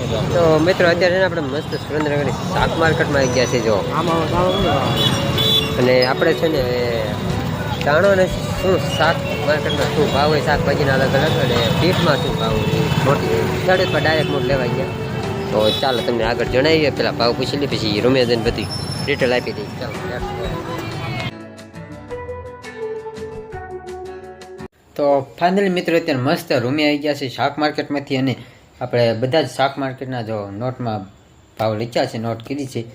તો મિત્રો અત્યારે આપણે મસ્ત સુરેન્દ્રનગરની શાક માર્કેટમાં આવી ગયા છે જો અને આપણે છે ને જાણો ને શું શાક માર્કેટમાં શું ભાવ હોય શાકભાજીના અલગ અલગ અને પીઠમાં શું ભાવ હોય મોટી ખેડૂત પર ડાયરેક્ટ મૂળ લેવા ગયા તો ચાલો તમને આગળ જણાવીએ પેલા ભાવ પૂછી લઈએ પછી રૂમેદન બધી ડિટેલ આપી દઈએ ચાલો તો ફાઇનલી મિત્રો અત્યારે મસ્ત રૂમે આવી ગયા છે શાક માર્કેટમાંથી અને આપણે બધા જ શાક માર્કેટના જો નોટમાં ભાવ લખ્યા છે નોટ કીધી છે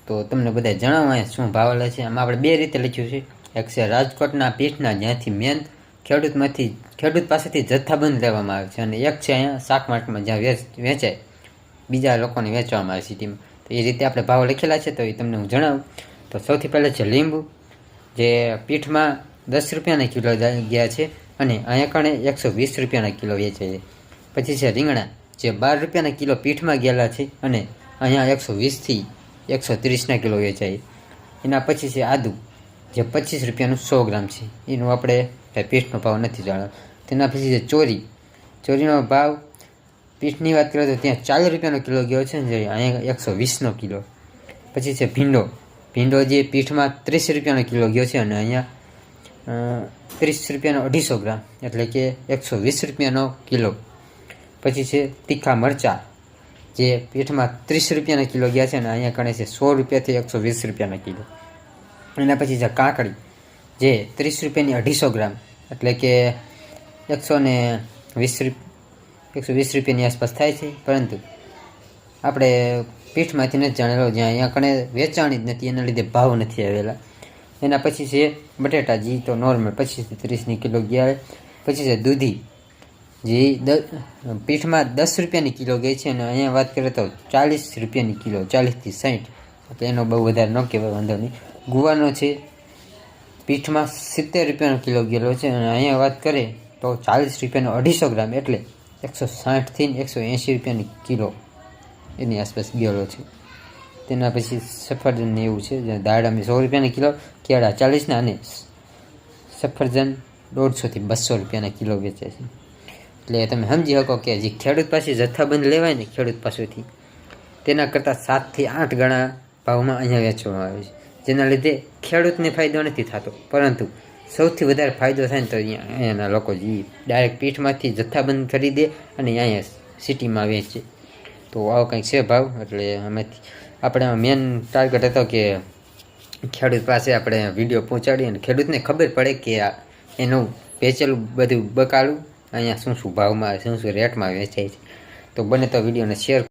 તો તમને બધા જણાવવા શું ભાવ લે છે આમાં આપણે બે રીતે લખ્યું છે એક છે રાજકોટના પીઠના જ્યાંથી મેન ખેડૂત પાસેથી જથ્થાબંધ લેવામાં આવે છે અને એક છે અહીંયા શાક માર્કેટમાં જ્યાં વેચાય બીજા લોકોને વેચવામાં આવે સિટીમાં તો એ રીતે આપણે ભાવ લખેલા છે તો એ તમને હું જણાવું તો સૌથી પહેલાં છે લીંબુ જે પીઠમાં 10 રૂપિયાના કિલો ગયા છે અને અહીંયા કણે 120 રૂપિયાના કિલો વેચાય છે પછી છે રીંગણા જે 12 રૂપિયાના કિલો પીઠમાં ગયેલા છે અને અહીંયા 120થી 130ના કિલો વેચાય એના પછી છે આદુ જે 25 રૂપિયાનું 100 ગ્રામ છે એનું આપણે પીઠનો ભાવ નથી જાણ્યો તેના પછી છે ચોરીનો ભાવ પીઠની વાત કરીએ તો ત્યાં 40 રૂપિયાનો કિલો ગયો છે ને અહીંયા 120નો કિલો પછી છે ભીંડો જે પીઠમાં 30 રૂપિયાનો કિલો ગયો છે અને અહીંયા 30 રૂપિયાનો 250 ગ્રામ એટલે કે 120 રૂપિયાનો કિલો પછી છે તીખા મરચાં જે પીઠમાં 30 રૂપિયાના કિલો ગયા છે અને અહીંયા કણે છે 100 રૂપિયાથી 120 રૂપિયાના કિલો એના પછી છે કાકડી જે 30 રૂપિયાની 250 ગ્રામ એટલે કે 120 રૂપિયાની આસપાસ થાય છે પરંતુ આપણે પીઠમાંથી નથી જાણેલો જ્યાં અહીંયા કણે વેચાણી જ નથી એના લીધે ભાવ નથી આવેલા એના પછી છે બટેટા જે તો નોર્મલ 25-30 કિલો ગયા પછી છે દૂધી જે પીઠમાં 10 રૂપિયાની કિલો ગઈ છે અને અહીંયા વાત કરીએ તો 40 રૂપિયાની કિલો 40થી 60 એટલે એનો બહુ વધારે ન કહેવાય વાંધો નહીં ગુવાનો છે પીઠમાં 70 રૂપિયાનો કિલો ગયેલો છે અને અહીંયા વાત કરીએ તો 40 રૂપિયાનો 250 ગ્રામ એટલે 160થી 180 રૂપિયાની કિલો એની આસપાસ ગયેલો છે તેના પછી સફરજન ને એવું છે જ્યાં દાડમ 100 રૂપિયાના કિલો કેળા 40ના અને સફરજન 150થી 200 રૂપિયાના કિલો વેચાય છે એટલે તમે સમજી શકો કે જે ખેડૂત પાસે જથ્થાબંધ લેવાય ને ખેડૂત પાસેથી તેના કરતાં 7થી 8 ગણા ભાવમાં અહીંયા વેચવામાં આવે છે જેના લીધે ખેડૂતને ફાયદો નથી થતો પરંતુ સૌથી વધારે ફાયદો થાય ને તો અહીંયાના લોકો જે ડાયરેક્ટ પીઠમાંથી જથ્થાબંધ ખરીદે અને અહીંયા સિટીમાં વેચે તો આવો કંઈક છે ભાવ એટલે આપણે મેન ટાર્ગેટ હતો કે ખેડૂત પાસે આપણે વિડીયો પહોંચાડીએ અને ખેડૂતને ખબર પડે કે આ એનું વેચેલું બધું બકાલું અહીંયા શું ભાવમાં શું રેટમાં વેચાય છે તો બને તો વિડીયોને શેર